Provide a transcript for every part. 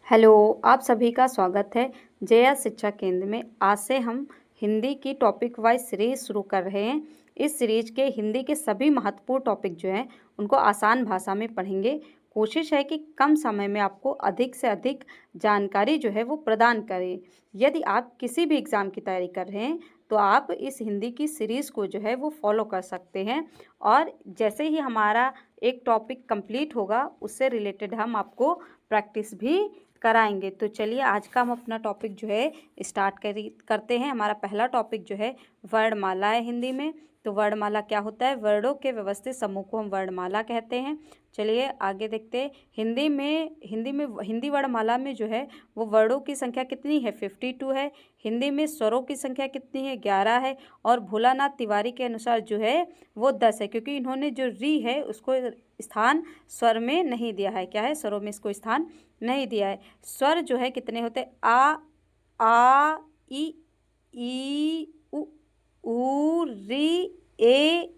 Hello, आप सभी का स्वागत है जया शिक्षा केंद्र में। आज से हम हिंदी की टॉपिक वाइज सीरीज शुरू कर रहे हैं। इस सीरीज के हिंदी के सभी महत्वपूर्ण टॉपिक जो हैं उनको आसान भाषा में पढ़ेंगे। कोशिश है कि कम समय में आपको अधिक से अधिक जानकारी जो है वो प्रदान करें। यदि आप किसी भी एग्ज़ाम की तैयारी कर रहे हैं तो आप इस हिंदी की सीरीज़ को जो है वो फॉलो कर सकते हैं और जैसे ही हमारा एक टॉपिक कंप्लीट होगा उससे रिलेटेड हम आपको प्रैक्टिस भी कराएंगे। तो चलिए आज का हम अपना टॉपिक जो है स्टार्ट करते हैं। हमारा पहला टॉपिक जो है वर्णमाला है हिंदी में। तो वर्णमाला क्या होता है? वर्णों के व्यवस्थित समूह को हम वर्णमाला कहते हैं। चलिए आगे देखते हैं। हिंदी वर्णमाला में जो है वो वर्णों की संख्या कितनी है? 52 है। हिंदी में स्वरों की संख्या कितनी है? 11 है। और भोलानाथ तिवारी के अनुसार जो है वो 10 है, क्योंकि इन्होंने जो री है उसको स्थान स्वर में नहीं दिया है। क्या है? स्वरों में इसको स्थान नहीं दिया है। स्वर जो है कितने होते हैं? आ ई उ ऊ री ए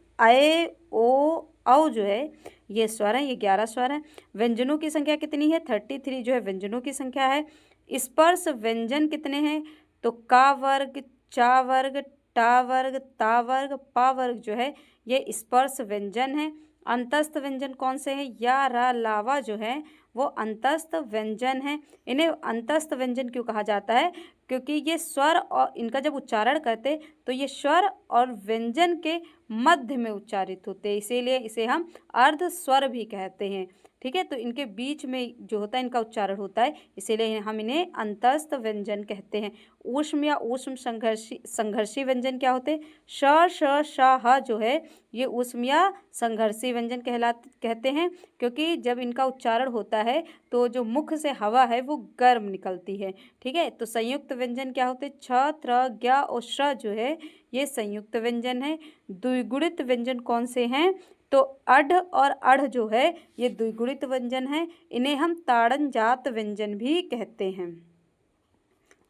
ओ औ जो है ये स्वर है, ये 11 स्वर हैं। व्यंजनों की संख्या कितनी है? 33 जो है व्यंजनों की संख्या है। स्पर्श व्यंजन कितने हैं? तो का वर्ग, चा वर्ग, टा वर्ग, ता वर्ग, पा वर्ग जो है ये स्पर्श व्यंजन है। अंतस्थ व्यंजन कौन से हैं? या, रा, लावा जो है वो अंतस्थ व्यंजन है। इन्हें अंतस्थ व्यंजन क्यों कहा जाता है? क्योंकि ये स्वर और इनका जब उच्चारण करते तो ये स्वर और व्यंजन के मध्य में उच्चारित होते हैं, इसीलिए इसे हम अर्ध स्वर भी कहते हैं। ठीक है, तो इनके बीच में जो होता है इनका उच्चारण होता है, इसीलिए हम इन्हें अंतस्थ व्यंजन कहते हैं। ऊष्म या ऊष्म संघर्षी व्यंजन क्या होते हैं? श, श, श, ह जो है ये ऊष्म या संघर्षी व्यंजन कहते हैं, क्योंकि जब इनका उच्चारण होता है तो जो मुख से हवा है वो गर्म निकलती है। ठीक है, तो संयुक्त व्यंजन क्या होते हैं? छ, त्र, ज्ञ और श जो है ये संयुक्त व्यंजन है। द्विगुणित व्यंजन कौन से हैं? तो अढ़ और अढ़ जो है ये द्विगुणित व्यंजन है। इन्हें हम ताड़न जात व्यंजन भी कहते हैं।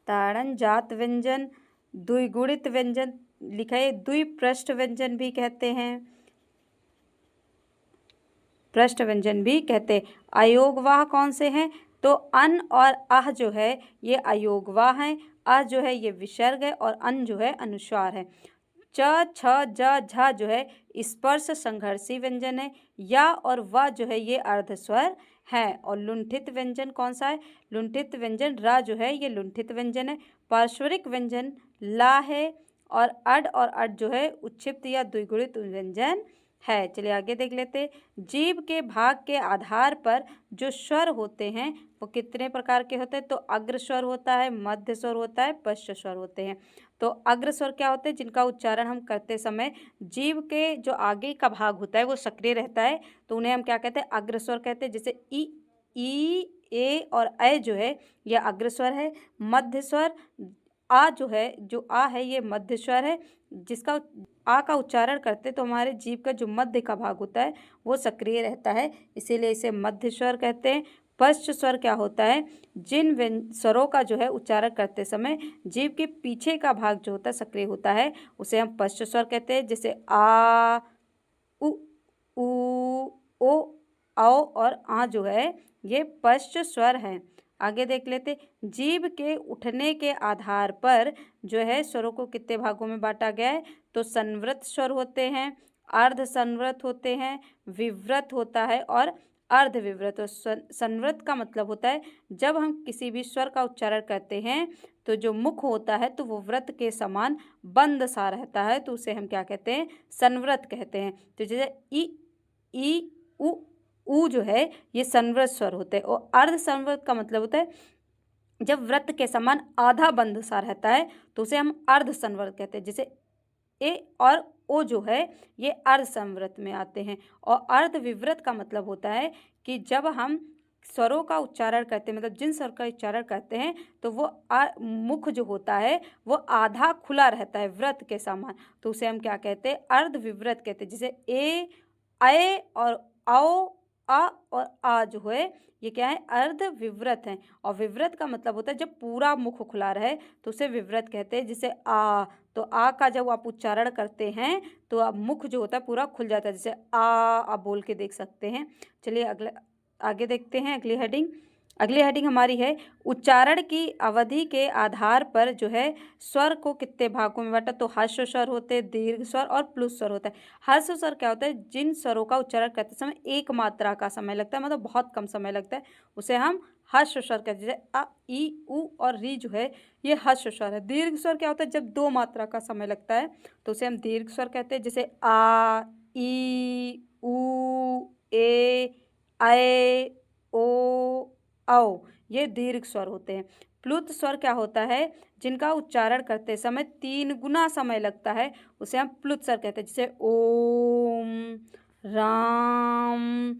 ताड़न जात व्यंजन, द्विगुणित व्यंजन लिखा है, द्विपृष्ठ व्यंजन भी कहते हैं, पृष्ठ व्यंजन भी कहते हैं। अयोगवाह कौन से हैं? तो अन और अह जो है ये अयोगवाह हैं। अ जो है ये विसर्ग है और अन जो है अनुस्वार है। च, छ, ज, झ जो है स्पर्श संघर्षी व्यंजन है। या और व जो है ये अर्धस्वर है। और लुंठित व्यंजन कौन सा है? लुंठित व्यंजन रा जो है ये लुंठित व्यंजन है। पार्श्वरिक व्यंजन ला है। और अड और अड जो है उच्छिप्त या द्विगुणित व्यंजन है। चलिए आगे देख लेते। जीभ के भाग के आधार पर जो स्वर होते हैं वो कितने प्रकार के होते हैं? तो अग्र स्वर होता है, मध्य स्वर होता है, पश्च स्वर होते हैं। तो अग्र स्वर क्या होते हैं? जिनका उच्चारण हम करते समय जीभ के जो आगे का भाग होता है वो सक्रिय रहता है, तो उन्हें हम क्या कहते हैं? अग्र स्वर कहते हैं। जैसे ई ए और ऐ जो है यह अग्र स्वर है। मध्य स्वर आ जो है, जो आ है ये मध्य स्वर है। जिसका आ का उच्चारण करते तो हमारे जीभ का जो मध्य का भाग होता है वो सक्रिय रहता है, इसीलिए इसे मध्य स्वर कहते हैं। पश्च स्वर क्या होता है? जिन स्वरों का जो है उच्चारण करते समय जीभ के पीछे का भाग जो होता है सक्रिय होता है उसे हम पश्च स्वर कहते हैं। जैसे आ, उ, ऊ, ओ, औ और आ जो है ये पश्च स्वर हैं। आगे देख लेते। जीभ के उठने के आधार पर जो है स्वरों को कितने भागों में बांटा गया है? तो संवृत स्वर होते हैं, अर्ध संवृत होते हैं, विवृत होता है और अर्ध विवृत। और संवृत का मतलब होता है जब हम किसी भी स्वर का उच्चारण करते हैं तो जो मुख होता है तो वो व्रत के समान बंद सा रहता है, तो उसे हम क्या कहते हैं? संवृत कहते हैं। तो जैसे ई उ जो है ये संवृत स्वर होते हैं। और अर्ध संवृत का मतलब होता है जब व्रत के समान आधा बंद सा रहता है तो उसे हम अर्ध संवृत कहते हैं। जैसे ए और ओ जो है ये अर्ध संवृत में आते हैं। और अर्ध विवृत का मतलब होता है कि जब हम स्वरों का उच्चारण करते हैं, मतलब जिन स्वर का उच्चारण करते हैं तो वो मुख जो होता है वो आधा खुला रहता है व्रत के समान, तो उसे हम क्या कहते हैं? अर्ध विवृत कहते हैं। जैसे ए, ऐ और औ, अ और आ जो है ये क्या है? अर्ध विवृत हैं। और विवृत का मतलब होता है जब पूरा मुख खुला रहे तो उसे विवृत कहते हैं। जैसे आ, तो आ का जब आप उच्चारण करते हैं तो अब मुख जो होता है पूरा खुल जाता है। जैसे आ, आप बोल के देख सकते हैं। चलिए अगले आगे देखते हैं अगली हेडिंग। अगली हेडिंग हमारी है उच्चारण की अवधि के आधार पर जो है स्वर को कितने भागों में बांटा। तो हर्ष स्वर होते हैं, दीर्घ स्वर और प्लुत स्वर होता है। हर्ष स्वर क्या होता है, जिन स्वरों का उच्चारण करते समय एक मात्रा का समय लगता है, मतलब बहुत कम समय लगता है, उसे हम हर्ष स्वर कहते हैं। जैसे अ, ई, उ और री जो है ये हर्ष स्वर है। दीर्घ स्वर क्या होता है, जब दो मात्रा का समय लगता है तो उसे हम दीर्घ स्वर कहते हैं। जैसे आ, ई, उ, ए, ऐ, ओ, औ, ये दीर्घ स्वर होते हैं। प्लुत स्वर क्या होता है, जिनका उच्चारण करते समय 3 गुना समय लगता है, उसे हम प्लुत स्वर कहते हैं। जैसे ओम, राम।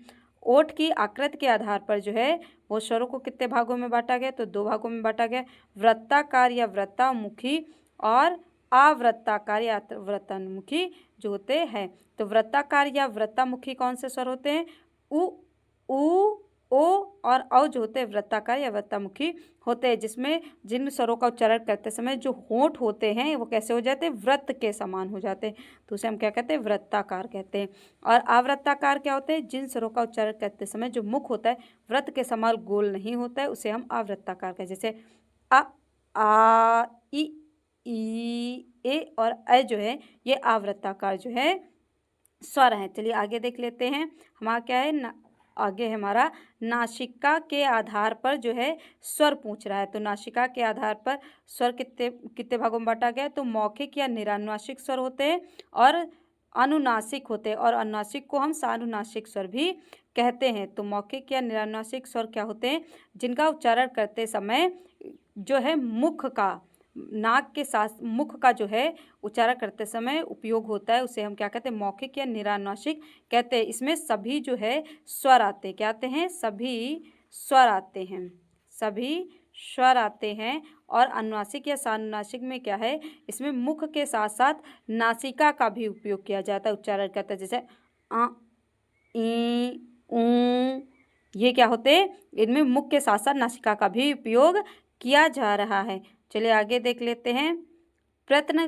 ओठ की आकृति के आधार पर जो है वो स्वरों को कितने भागों में बांटा गया, तो 2 भागों में बांटा गया, वृत्ताकार या वृत्तामुखी और आवृत्ताकार या वृत्तानुमुखी जो होते हैं। तो वृत्ताकार या वृत्तामुखी कौन से स्वर होते हैं, उ, ओ और औ जो होते हैं वृत्ताकार या वृत्तामुखी होते हैं, जिसमें जिन स्वरों का उच्चारण करते समय जो होंठ होते हैं वो कैसे हो जाते हैं, वृत्त के समान हो जाते हैं, तो उसे हम क्या कहते हैं, वृत्ताकार कहते हैं। और आवृत्ताकार क्या होते हैं, जिन स्वरों का उच्चारण करते समय जो मुख होता है वृत्त के समान गोल नहीं होता है, उसे हम आवृत्ताकार कहते हैं। जैसे अ, आ, ई, ए और ऐ जो है ये आवृत्ताकार जो है स्वर हैं। चलिए आगे देख लेते हैं। हमारा क्या है आगे हमारा नासिका के आधार पर जो है स्वर पूछ रहा है। तो नासिका के आधार पर स्वर कितने कितने भागों में बांटा गया है, तो मौखिक या निरानुनासिक स्वर होते हैं और अनुनासिक होते हैं, और अनुनासिक को हम सानुनासिक स्वर भी कहते हैं। तो मौखिक या निरानुनासिक स्वर क्या होते हैं, जिनका उच्चारण करते समय जो है मुख का, नाक के साथ मुख का जो है उच्चारण करते समय उपयोग होता है, उसे हम क्या कहते हैं, मौखिक या निरानुनासिक कहते हैं। इसमें सभी जो है स्वर आते हैं, क्या आते हैं, सभी स्वर आते हैं, सभी स्वर आते हैं। और अनुनासिक या सानुनासिक में क्या है, इसमें मुख के साथ साथ नासिका का भी उपयोग किया जाता है उच्चारण करते हैं। जैसे अ, ई, ऊ, ये क्या होते हैं, इनमें मुख के साथ साथ नासिका का भी उपयोग किया जा रहा है। चलिए आगे देख लेते हैं। प्रश्न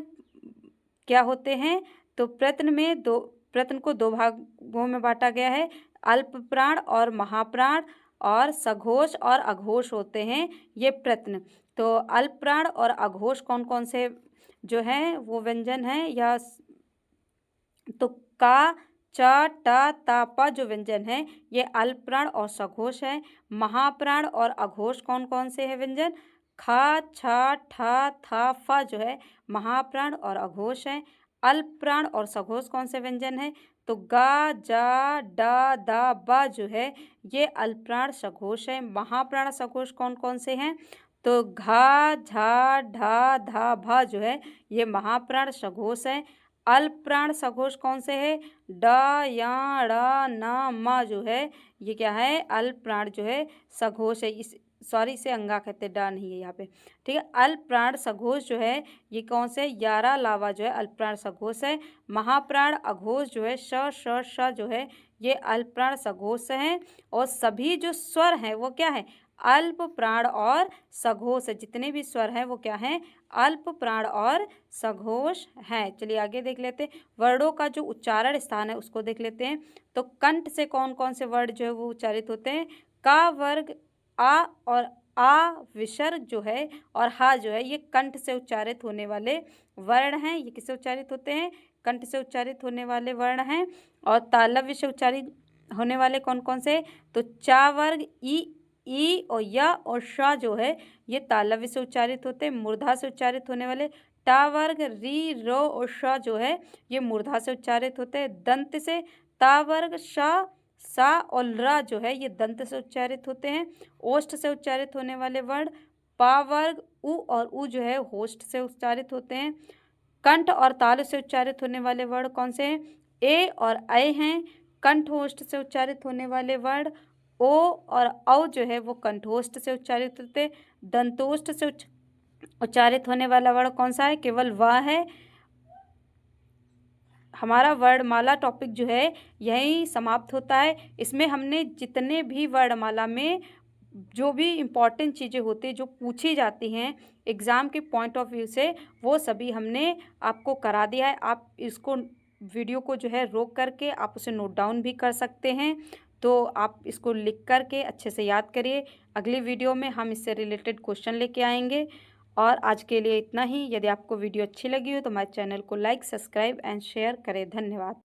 क्या होते हैं, तो प्रश्न को 2 भागों में बांटा गया है, अल्प प्राण और महाप्राण, और सघोष और अघोष होते हैं ये प्रश्न। तो अल्प प्राण और अघोष कौन कौन से जो हैं वो व्यंजन हैं, या तो का, च, ट, ता, प जो व्यंजन है ये अल्प प्राण और सघोष है। महाप्राण और अघोष कौन कौन से हैं व्यंजन, खा, छ, ठ, थ, फ जो है महाप्राण और अघोष है। अल्प प्राण और सघोष कौन से व्यंजन है, तो गा, जा, ड, द, ब जो है ये अल्प प्राण सघोष है। महाप्राण सघोष कौन कौन से हैं, तो घा, झा, ढ, ध, भ जो है ये महाप्राण सघोष है। अल्प प्राण सघोष कौन से है, ड, या, ड़, न, म जो है ये क्या है, अल्प प्राण जो है सघोष है। इस सॉरी इसे अंगा कहते हैं, डा नहीं है यहाँ पे, ठीक है। अल्प प्राण सघोष जो है ये कौन से, यारा लावा जो है अल्प प्राण सघोष है। महाप्राण अघोष जो है श, श, श जो है ये अल्प प्राण सघोष हैं। और सभी जो स्वर हैं वो क्या है, अल्प प्राण और सघोष है। जितने भी स्वर हैं वो क्या हैं, अल्प प्राण और सघोष हैं। चलिए आगे देख लेते हैं। वर्णों का जो उच्चारण स्थान है उसको देख लेते हैं। तो कंठ से कौन कौन से वर्ण जो है वो उच्चारित होते हैं, का वर्ग, आ और आ विसर्ग जो है और हा जो है ये कंठ से उच्चारित होने वाले वर्ण हैं। ये किससे उच्चारित होते हैं, कंठ से उच्चारित होने वाले वर्ण हैं। और तालव्य से उच्चारित होने वाले कौन कौन से, तो चा वर्ग, ई और य और श जो है ये तालव्य से उच्चारित होते हैं। मूर्धा से उच्चारित होने वाले टा वर्ग, री, रो और श जो है ये मूर्धा से उच्चारित होते हैं। दंत से ता वर्ग, श, सा और र जो है ये दंत से उच्चारित होते हैं। ओष्ठ से उच्चारित होने वाले वर्ण पा वर्ग, उ और उ जो है होष्ठ से उच्चारित होते हैं। कंठ और तालु से उच्चारित होने वाले वर्ण कौन से हैं, ए और ऐ हैं। कंठोष्ठ से उच्चारित होने वाले वर्ण ओ और औ जो है वो कंठोष्ठ से उच्चारित होते हैं। दंतोष्ठ से उच्चारित होने वाला वर्ण कौन सा है, केवल वह है। हमारा वर्णमाला टॉपिक जो है यहीं समाप्त होता है। इसमें हमने जितने भी वर्णमाला में जो भी इम्पॉर्टेंट चीज़ें होती हैं जो पूछी जाती हैं एग्ज़ाम के पॉइंट ऑफ व्यू से, वो सभी हमने आपको करा दिया है। आप इसको वीडियो को जो है रोक करके आप उसे नोट डाउन भी कर सकते हैं। तो आप इसको लिख कर के अच्छे से याद करिए। अगली वीडियो में हम इससे रिलेटेड क्वेश्चन लेके आएंगे। और आज के लिए इतना ही। यदि आपको वीडियो अच्छी लगी हो तो हमारे चैनल को लाइक, सब्सक्राइब एंड शेयर करें। धन्यवाद।